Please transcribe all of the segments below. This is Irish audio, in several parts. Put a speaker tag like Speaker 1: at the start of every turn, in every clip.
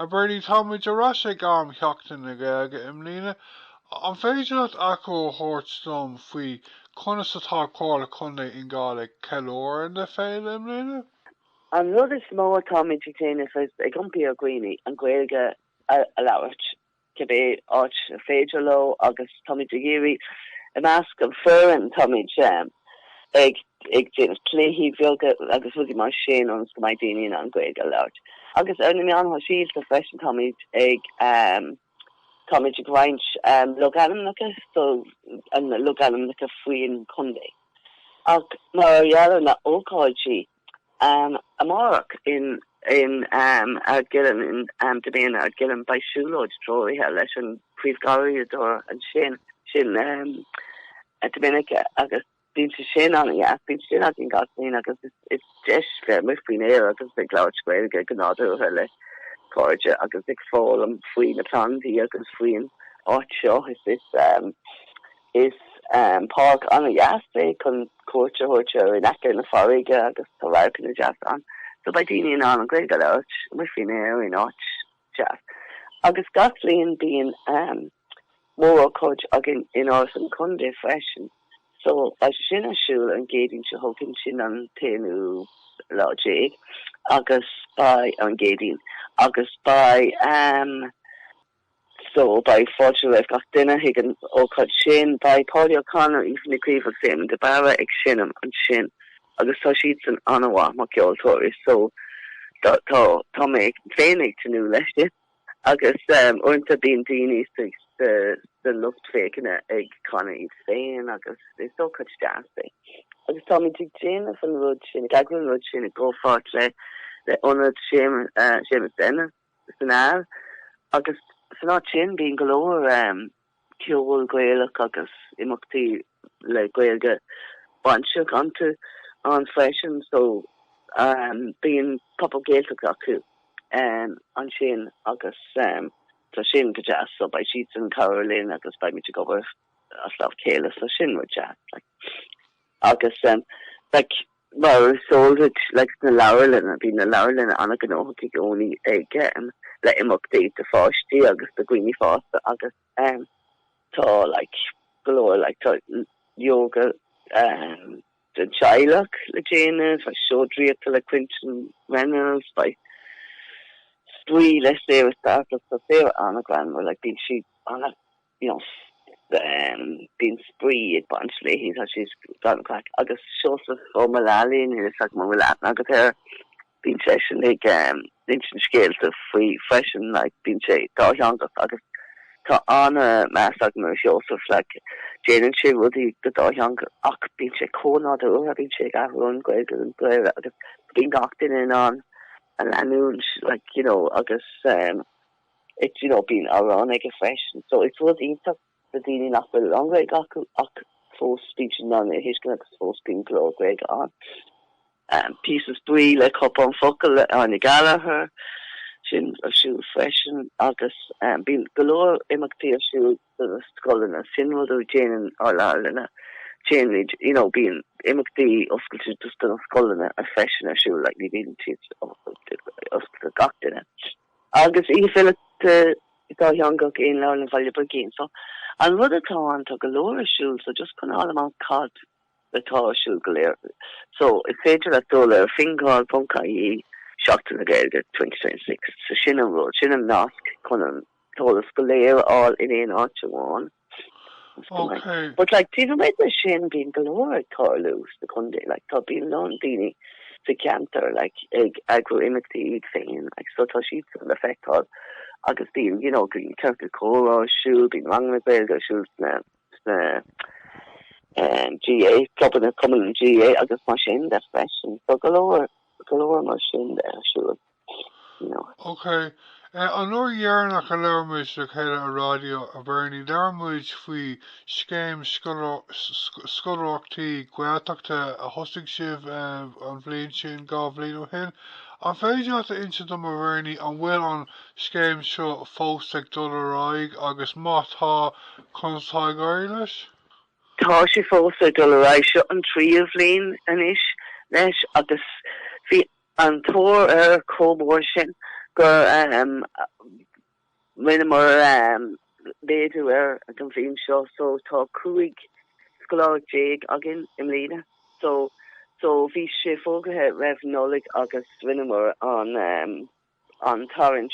Speaker 1: a Bernie Tommy Jurassic Seachtain na Gaeilge mbliana. An féidir acu Hortstom faoi conas atá Comhairle Contae Fhine Gall ceolóir na féile mbliana?
Speaker 2: An rud is mó Tommy Cill ag gompi a Greenie an Gaeilge a labhairt cebé áit féidir lo agus Tommy Giri a mask an fur Tommy ag James Cléhí bheoga agus bhugi mar sin ons go mai daine an Gaeilge labhairt. Agus an an síl a fresh Tommy ag Tommy Grinch loganam naka so an loganam naka Fhine Contae. Ag mar na ócáidí a mark in Gillen in Domhnach Gillen by Shoelodge Troy leis an Gaeilge and sin at Domhnach agus been to sin on been sin I think agus it's just with Fhine agus the Glouch Gaeilge ganado hele corja agus big fall and Fhine na Planty agus Fhine Ocho is park on a yaste con coacha hocha in Acker na Fariga agus Talarkin na jazz on. So by Dini and on a great galach with Fhine in Och jazz. Agus Gatlin being more coach again in Orson Conde fashion. So I shin a shoe and gating to hokin shin on tenu logic agus by gating agus by so by fortune I've got dinner higgin o cut shin by Paul O'Connor even the creeve of same the barra ex shinum and shin agus so sheets an anawa makiol tourist so to make fainig to new leshti agus unta being dini the looked fake in a egg Connie saying agus they so cut dancing agus Tommy Dick Jane of an road shin gagwin road shin go fort le the honored shame then the agus it's not chin being galore Cill Gaeilge agus imukti le Gaeilge bunch onto on fashion so being couple Gaeilge aku on shin agus so shin to jazz so by sheets and Caroline agus by me to go over a love Kayla so shin with jazz like agus like well sold it like the Laurelin being the Laurelin an gano only again let him update the first agus the greeny fast agus to like galore like to yoga the Saileach le Jane by Chaudhry to like Quinton Reynolds by Spree let's say with that so they were on a grand were like being she on a being Spree eventually he's actually gone crack agus Joseph O'Malley and he's like Mullach Íde being session like lynching scales of free fresh and like being say Domhnach agus to honor mass like Joseph like Jane and she would the Domhnach being say corner the being say run Gaeilge and agus being gocked in on and Lanoon like agus it's being ironic fresh so it was into the dealing of the long way got full speech and on he's going to full speaking glow Greg on pieces three like up on focal on the Gallagher shin a shoe fresh and agus being galore imactia shoe the skull and a sinward of Jane and Orla Jane being imacti oscal just a skull and a fresh and a shoe like the being teach of the got in it agus he feel it got young in learning valuable gain so and what the time to galore shoes so just kind of all amount caught the tall shoe galore so it's said that dollar Fhine Gall Bunkai Sheachtain na Gaeilge 2026 so Shinnon Road Shinnon Nosk Conan told us galore all in an arch
Speaker 1: okay
Speaker 2: but like even with the shin being galore car loose the Conde like to being long dini to canter like agro-imitative thing like so to sheets and effect all Augustine green Coca-Cola shoe being wrong with Gaeilge shoes GA clubbing it coming in GA August machine that fashion so galore machine there shoe
Speaker 1: okay an Yearnach a leirmuid le chéile a radio a Bernie Darren faoi scéim scoláachtaí Gaeltachta a hostig sibh an bhliain sin gá bhliain ó shin an féidir a incident a Bernie an bhfuil an scéim seo fós ag dul aráig agus mátá contáid Gaeilge
Speaker 2: tá sé fós ag dul aráig seo an trí a bhliain anis leis agus bhí an tóir ar comhór sin gur rinne mar Éadair a an bhíon seo so tá cuaig scoláig déag agin mbliana so bhí sé fógathe raibh nolig agus rinne mar an torrent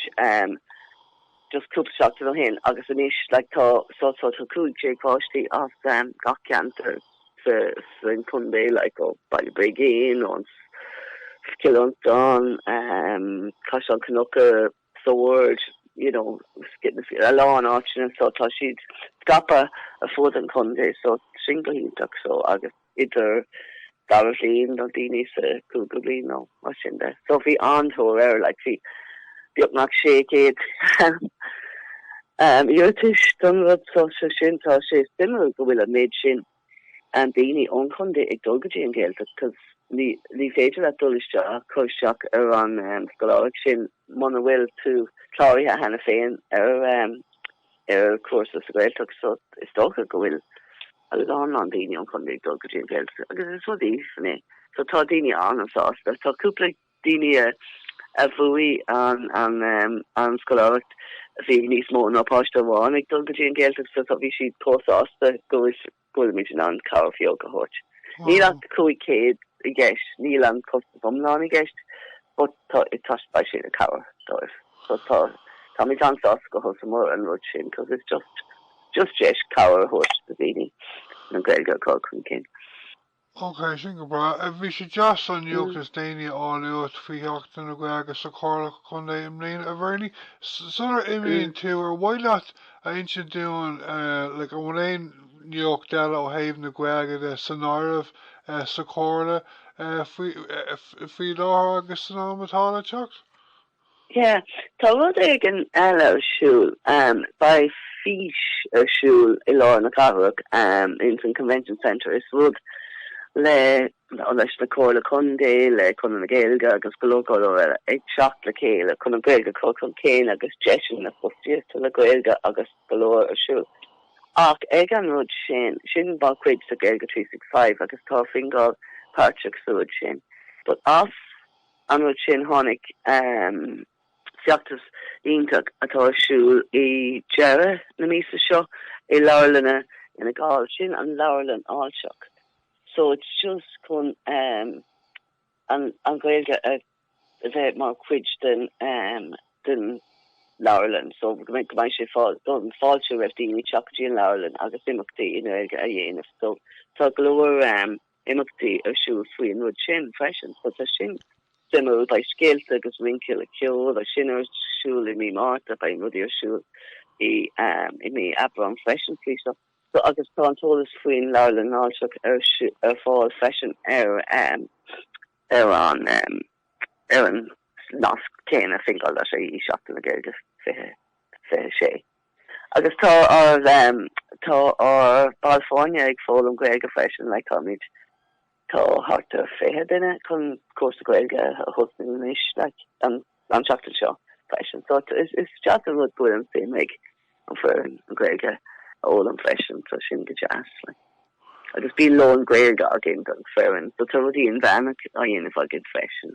Speaker 2: just cúpla seachta ó hin agus inis like tá cuaig déag páistí as gach ceantar in Cundé like Baile Brigín on Fhionntain Cash on Canucka sword getting a law and auction so tá siad scapa a fud an Cundé so singleíach so agus Éadair Darlín don daoine sa cúpla bliain mar sin de so bhí antóir like bhí Domhnach Bat Iortish Donabate so sin tá sé similar go bhfuil a méid sin an daoine ón Cundé ag dulgadtí an Gaeilge because ní féidir a duliste chuisteach ar an scoláig sin mana bhfuil tú chláirthe hena féin ar cuasa sa Gaeilge so is dócha go bhfuil agus an daoine ón Cundé ag dulgadtí an Gaeilge agus is rudí fanné so tá daoine an sásta tá cúpla daoine a faoi an scoláig bhí níos mó napáiste bháin ag dulgadtí an Gaeilge so tá bhí siad pósásta go mid an cabhar fiog a hort. Níl an cuaig céad I gceist, níl an costa bomláin I gceist, but it touched by sé a cabhar dóibh. So tá mid an sás go hosa mór an rud sin, because it's just deis cabhar hort the daoine an Gaeilge chun cin.
Speaker 1: Okay, sin go bra. Bhí sé deas an Seachtas daoine áiliúit Fiachtain agus sa Comhairle Contae mbliana a bhirní. Sunar imíonn tú ar bhaile a inse dúin like an bhfuil Seach deile ó thaobh na Gaeilge de Santry sa Comhairle faoi láthair agus san ámatála teacht?
Speaker 2: Yeah, tá rud ag an eile ar siúl ba fís ar siúl I lá na cabharach in san Convention Centre is rud leis na Comhairle Contae le chun na Gaeilge agus gológáil ó ag seacht le céile chun an Gaeilge chun céin agus deisian na postiíochta le Gaeilge agus golóir ar siúl. Ach ag an rud sin ba cuid sa Gaeilge 365 agus tá Fhine Gall páirteach sa rud sin. But as an rud sin tháinig seachtas iontaach atá siúil I deire na mísa seo I leabharlanna ina gáil sin an leabharlan áilseach. So it's just chun an Gaeilge a bheith mar cuid den leabharlan. So go mbeidh sé fáilte raibh daoine teachtaí an leabharlan agus imeachtaí in Gaeilge a dhéanamh. So tá glóir imeachtaí ar siúil faoi an rud sin freisin. So tá sin simú by scéalta agus rinciúil a Cill a sin ar siúil I mí Márta by rudí ar siúil I mí Abraham freisin faoi seo. So agus tá an tólas faoin leabharlan áilseach ar fáil freisin ar an nasc céin a Fhine Gall leis I Seachtain na Gaeilge fé sé. Agus tá ar Balfáine ag fáil an Gaeilge freisin le táid tá harta féthe duine chun cuasa Gaeilge a hosting inis le an seachtain seo freisin. So is just a rud buir an féin ag an fear an Gaeilge all an freisin so sin go jazz agus bí lo an Gaeilge agin an fearin, so tá rudí an bheannach a dhéanamh agin freisin.